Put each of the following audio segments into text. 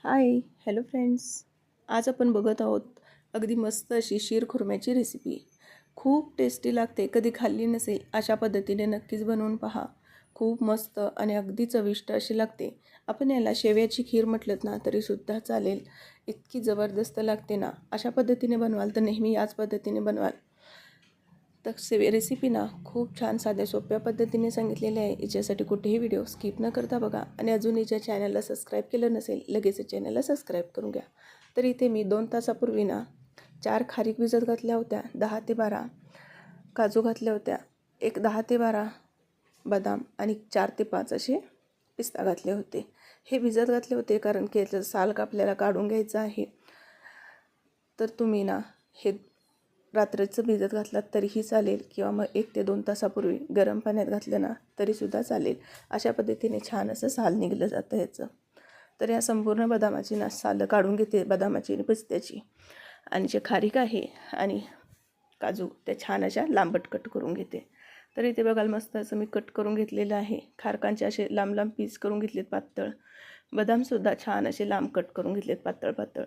Hi hello friends. आज आपण बघत आहोत अगदी मस्त अशी शीरखुर्म्याची रेसिपी. खूप टेस्टी लागते. कधी खाल्ली नसेल अशा पद्धतीने नक्कीच बनवून पहा. खूप मस्त आणि अगदी चविष्ट अशी लागते. आपण याला शेवयाची खीर म्हटलं ना तरीसुद्धा चालेल. इतकी जबरदस्त लागते ना. अशा पद्धतीने बनवाल तर नेहमी याच पद्धतीने बनवाल. तर रेसिपी ना खूप छान साध्या सोप्या पद्धतीने सांगितलेली आहे. याच्यासाठी कुठेही व्हिडिओ स्किप न करता बघा. आणि अजून याच्या चॅनलला सबस्क्राईब केलं नसेल लगेच चॅनलला सबस्क्राईब करून घ्या. तर इथे मी 2 तासापूर्वी ना 4 खारीक भिजत घातल्या होत्या, 10 ते 12 काजू घातल्या होत्या, एक 10 ते 12 बदाम आणि 4 ते 5 असे पिस्ता घातले होते. हे भिजत घातले होते कारण की याचं साल आपल्याला काढून घ्यायचं आहे. तर तुम्ही ना हे रात्रीचं भिजत घातलात तरीही चालेल किंवा मग 1 ते 2 तासापूर्वी गरम पाण्यात घातलं ना तरीसुद्धा चालेल. अशा पद्धतीने छान असं साल निघलं जातं ह्याचं. तर या संपूर्ण बदामाची ना सालं काढून घेते, बदामाची आणि पिस्त्याची. आणि जे खारीक आहे आणि काजू त्या छान अशा लांबट कट करून घेते. तर इथे बघाल मस्त असं मी कट करून घेतलेलं आहे. खारकांचे असे लांब लांब पीस करून घेतलेत पातळ. बदामसुद्धा छान असे लांब कट करून घेतलेत पातळ पातळ.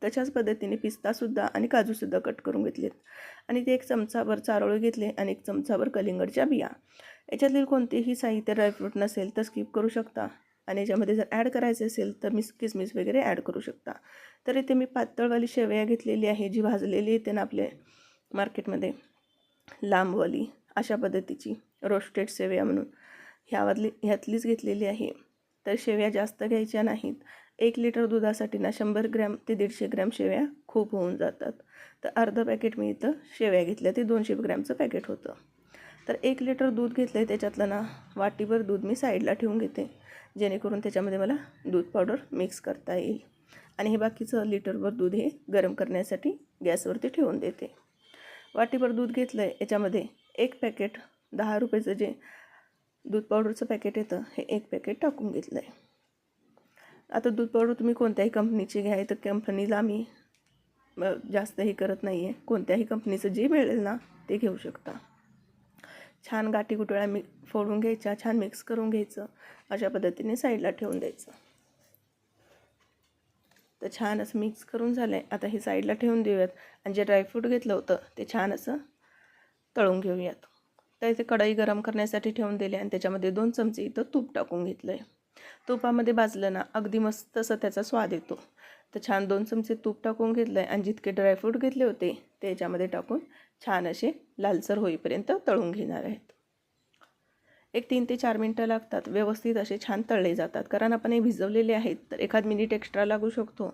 त्याच्याच पद्धतीने पिस्तासुद्धा आणि काजूसुद्धा कट करून घेतलेत. आणि ते 1 चमचाभर चारोळे घेतले आणि 1 चमचाभर कलिंगडच्या बिया. याच्यातील कोणतेही साहित्य ड्रायफ्रूट नसेल तर स्किप करू शकता. आणि याच्यामध्ये जर ॲड करायचे असेल तर किसमिस वगैरे ॲड करू शकता. तर इथे मी पातळवाली शेवया घेतलेली आहे, जी भाजलेली येते ना आपले मार्केटमध्ये लांबवाली अशा पद्धतीची रोस्टेड शेवया म्हणून ह्यातलीच घेतलेली आहे. तर शेवया जास्त घ्यायच्या नाहीत. 1 लिटर दुधासाठी ना 100 ग्रॅम ते 150 ग्रॅम शेवया खूप होऊन जातात. तर अर्धं पॅकेट मी इथं शेवया घेतल्या, ते 200 ग्रॅमचं पॅकेट होतं. तर 1 लिटर दूध घेतलं आहे, त्याच्यातलं ना वाटीभर दूध मी साईडला ठेवून घेते, जेणेकरून त्याच्यामध्ये मला दूध पावडर मिक्स करता येईल. आणि हे बाकीचं लिटरभर दूध हे गरम करण्यासाठी गॅसवरती ठेवून देते. वाटीभर दूध घेतलं आहे, याच्यामध्ये 1 पॅकेट 10 रुपयाचं जे दूध पावडरचं पॅकेट येतं हे 1 पॅकेट टाकून घेतलं आहे. आता दूध पावडर तुम्ही कोणत्याही कंपनीची घ्या, तर कंपनीला मी जास्त हे करत नाही आहे. कोणत्याही कंपनीचं जे मिळेल ना ते घेऊ शकता. छान गाठी गुठळ्या फोडून घ्यायच्या, छान मिक्स करून घ्यायचं, अशा पद्धतीने साईडला ठेवून द्यायचं. तर छान असं मिक्स करून झालं आहे. आता हे साईडला ठेवून देऊयात आणि जे ड्रायफ्रूट घेतलं होतं ते छान असं तळून घेऊयात. तर इथे कढई गरम करण्यासाठी ठेवून दिले आणि त्याच्यामध्ये 2 चमचे इथं तूप टाकून घेतलं आहे. तुपामध्ये भाजलं ना अगदी मस्त असं त्याचा स्वाद येतो. तर छान 2 चमचे तूप टाकून घेतलं आहे आणि जितके ड्रायफ्रूट घेतले होते ते याच्यामध्ये टाकून छान असे लालसर होईपर्यंत तळून घेणार आहेत. 3 ते 4 मिनटं लागतात. व्यवस्थित असे छान तळले जातात, कारण आपण हे भिजवलेले आहेत. तर 1 मिनिट एक्स्ट्रा लागू शकतो.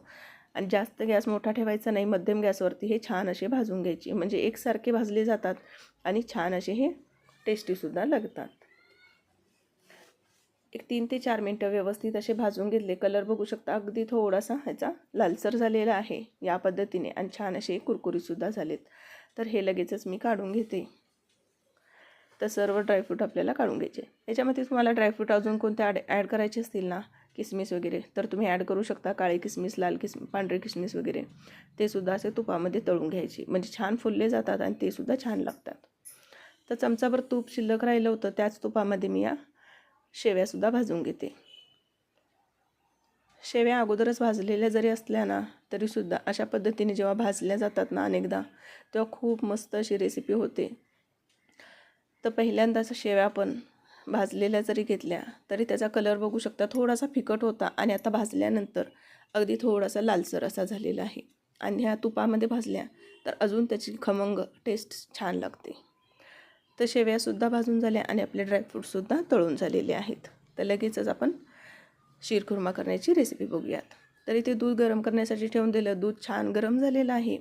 आणि जास्त गॅस मोठा ठेवायचा नाही, मध्यम गॅसवरती हे छान असे भाजून घ्यायचे, म्हणजे एकसारखे भाजले जातात आणि छान असे हे टेस्टीसुद्धा लागतात. 3 ते 4 मिनटं व्यवस्थित असे भाजून घेतले. कलर बघू शकता अगदी थोडासा ह्याचा लालसर झालेला आहे या पद्धतीने आणि छान असे कुरकुरीतसुद्धा झालेत. तर हे लगेचच मी काढून घेते. तर सर्व ड्रायफ्रूट आपल्याला काढून घ्यायचे. याच्यामध्ये तुम्हाला ड्रायफ्रूट अजून कोणते ॲड करायचे असतील ना, किसमिस वगैरे, तर तुम्ही ॲड करू शकता. काळी किसमिस, लाल किसमिस, पांढरी किसमिस वगैरे, ते सुद्धा असे तुपामध्ये तळून घ्यायचे, म्हणजे छान फुलले जातात आणि ते सुद्धा छान लागतात. तर चमचाभर तूप शिल्लक राहिलं होतं, त्याच तुपामध्ये मी या शेव्यासुद्धा भाजून घेते. शेव्या अगोदरच भाजलेल्या जरी असल्या ना तरीसुद्धा अशा पद्धतीने जेव्हा भाजल्या जातात ना अनेकदा, तेव्हा खूप मस्त अशी रेसिपी होते. तर पहिल्यांदाच शेव्या आपण भाजलेल्या जरी घेतल्या तरी त्याचा कलर बघू शकता थोडासा फिकट होता आणि आता भाजल्यानंतर अगदी थोडासा लालसर असा झालेला आहे. आणि ह्या तुपामध्ये भाजल्या तर अजून त्याची खमंग टेस्ट छान लागते. तर शेव्यासुद्धा भाजून झाल्या आणि आपले ड्रायफ्रूटसुद्धा तळून झालेले आहेत. तर लगेचच आपण शीरखुर्मा करण्याची रेसिपी बघूयात. तर इथे दूध गरम करण्यासाठी ठेवून दिलं. दूध छान गरम झालेलं आहे.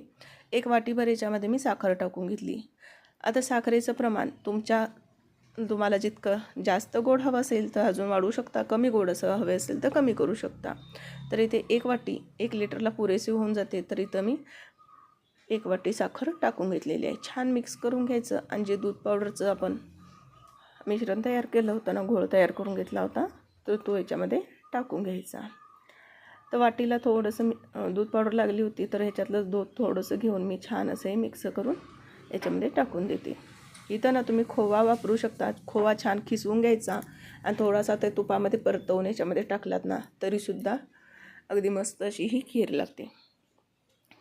1 वाटीभर याच्यामध्ये मी साखर टाकून घेतली. आता साखरेचं प्रमाण तुम्हाला जितकं जास्त गोड हवं असेल तर अजून वाढवू शकता, कमी गोड असं हवे असेल तर कमी करू शकता. तर इथे 1 वाटी 1 लिटरला पुरेसे होऊन जाते. तर इथं मी 1 वाटी साखर टाकून घेतलेली आहे. छान मिक्स करून घ्यायचं आणि जे दूध पावडरचं आपण मिश्रण तयार केलं होतं ना, घोळ तयार करून घेतला होता, तर तो याच्यामध्ये टाकून घ्यायचा. तर वाटीला थोडंसं दूध पावडर लागली होती, तर ह्याच्यातलं दूध थोडंसं घेऊन मी छान असं हे मिक्स करून याच्यामध्ये टाकून देते. इथं ना तुम्ही खोवा वापरू शकता. खोवा छान खिसवून घ्यायचा आणि थोडासा ते तुपामध्ये परतवून याच्यामध्ये टाकलात ना तरीसुद्धा अगदी मस्त अशी ही खीर लागते.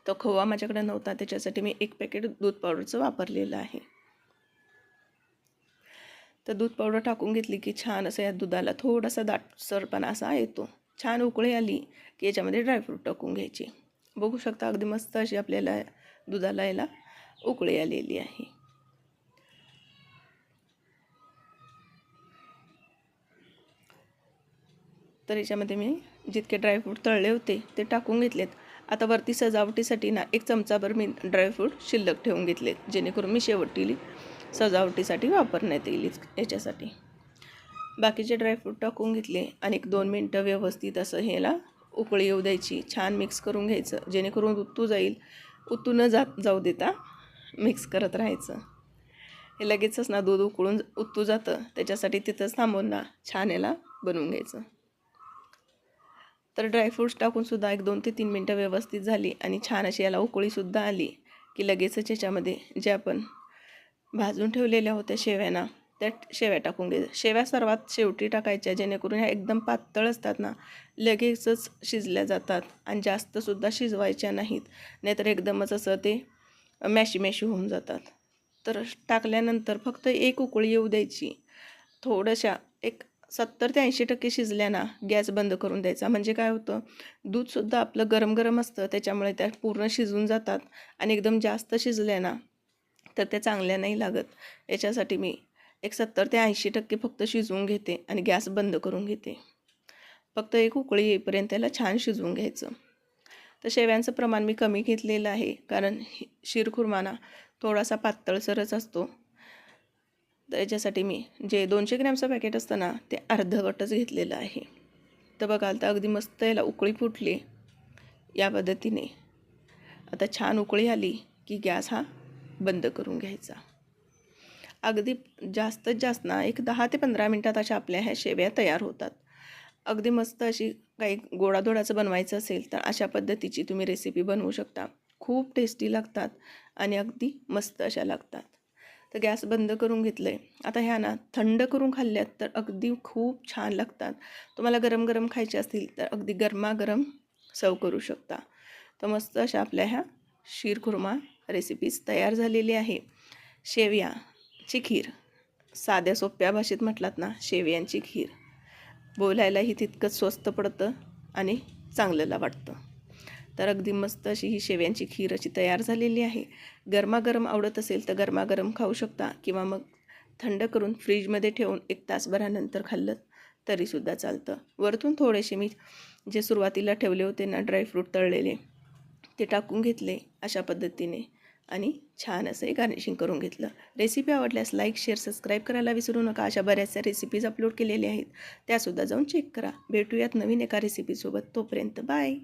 तो खवा माझ्याकडे नव्हता, त्याच्यासाठी मी 1 पॅकेट दूध पावडरचं वापरलेलं आहे. तर दूध पावडर टाकून घेतली की छान असं या दुधाला थोडासा दाटसरपणा असा येतो. छान उकळी आली की याच्यामध्ये ड्रायफ्रूट टाकून घ्यायचे. बघू शकता अगदी मस्त अशी आपल्याला दुधाला याला उकळी आलेली आहे. तर याच्यामध्ये मी जितके ड्रायफ्रूट तळले होते ते टाकून घेतलेत. आता वरती सजावटीसाठी ना 1 चमचाभर मी ड्रायफ्रूट शिल्लक ठेवून घेतलेत, जेणेकरून मी शेवटी सजावटीसाठी वापरण्यात येईल याच्यासाठी. बाकीचे ड्रायफ्रूट टाकून घेतले आणि 1-2 मिनटं व्यवस्थित असं ह्याला उकळी येऊ द्यायची. छान मिक्स करून घ्यायचं, जेणेकरून उतू जाईल. उतू न जाऊ देता मिक्स करत राहायचं. हे लगेचच ना दूध उकळून उतू जातं, त्याच्यासाठी तिथंच थांबून ना छान याला बनवून घ्यायचं. तर ड्रायफ्रूट्स टाकूनसुद्धा 1-2 ते 3 मिनटं व्यवस्थित झाली आणि छान अशी याला उकळीसुद्धा आली की लगेचच याच्यामध्ये जे आपण भाजून ठेवलेल्या होत्या शेव्या त्या शेव्या टाकून घ्यायच्या. शेव्या सर्वात शेवटी टाकायच्या, जेणेकरून ह्या एकदम पातळ असतात ना, लगेचच शिजल्या जातात आणि जास्तसुद्धा शिजवायच्या नाहीत, नाहीतर एकदमच असं ते मॅशी होऊन जातात. तर टाकल्यानंतर फक्त 1 उकळी येऊ द्यायची. थोड्याशा 70 ते 80% शिजल्या ना गॅस बंद करून द्यायचा. म्हणजे काय होतं, दूधसुद्धा आपलं गरम असतं, त्याच्यामुळे त्या पूर्ण शिजून जातात आणि एकदम जास्त शिजल्या ना तर त्या चांगल्या नाही लागत. याच्यासाठी मी 70 ते 80% फक्त शिजवून घेते आणि गॅस बंद करून घेते. फक्त 1 उकळी येईपर्यंत त्याला छान शिजवून घ्यायचं. तर शेव्यांचं प्रमाण मी कमी घेतलेलं आहे, कारण शिरखुर्मा ना थोडासा पातळसरच असतो. तर याच्यासाठी मी जे 200 ग्रॅमचं पॅकेट असतं ना ते अर्धवटच घेतलेलं आहे. तर बघाल तर अगदी मस्त याला उकळी फुटली या पद्धतीने. आता छान उकळी आली की गॅस हा बंद करून घ्यायचा. अगदी जास्तीत जास्त ना 10 ते 15 मिनटात अशा आपल्या ह्या शेव्या तयार होतात. अगदी मस्त अशी काही गोडाधोडाचं बनवायचं असेल तर अशा पद्धतीची तुम्ही रेसिपी बनवू शकता. खूप टेस्टी लागतात आणि अगदी मस्त अशा लागतात. तर गॅस बंद करून घेतलं आहे. आता ह्या ना थंड करून खाल्ल्यात तर अगदी खूप छान लागतात. तुम्हाला गरम खायचे असतील तर अगदी गरमागरम सर्व करू शकता. तर मस्त अशा आपल्या ह्या शिरखुर्मा रेसिपीज तयार झालेली आहे. शेवयाची खीर, साध्या सोप्या भाषेत म्हटलात ना शेवयांची खीर, बोलायलाही तितकंच स्वस्त पडतं आणि चांगलं वाटतं. तर अगदी मस्त अशी ही शेवयांची खीर अशी तयार झालेली आहे. गरमागरम आवडत असेल तर गरमागरम खाऊ शकता किंवा मग थंड करून फ्रीजमध्ये ठेवून 1 तासभरानंतर खाल्लं तरीसुद्धा चालतं. वरतून थोडेसे मी जे सुरुवातीला ठेवले होते ना ड्रायफ्रूट तळलेले ते टाकून घेतले अशा पद्धतीने आणि छान असं गार्निशिंग करून घेतलं. रेसिपी आवडल्यास लाईक, शेअर, सबस्क्राईब करायला विसरू नका. अशा बऱ्याचशा रेसिपीज अपलोड केलेल्या आहेत, त्यासुद्धा जाऊन चेक करा. भेटूयात नवीन एका रेसिपीसोबत. तोपर्यंत बाय.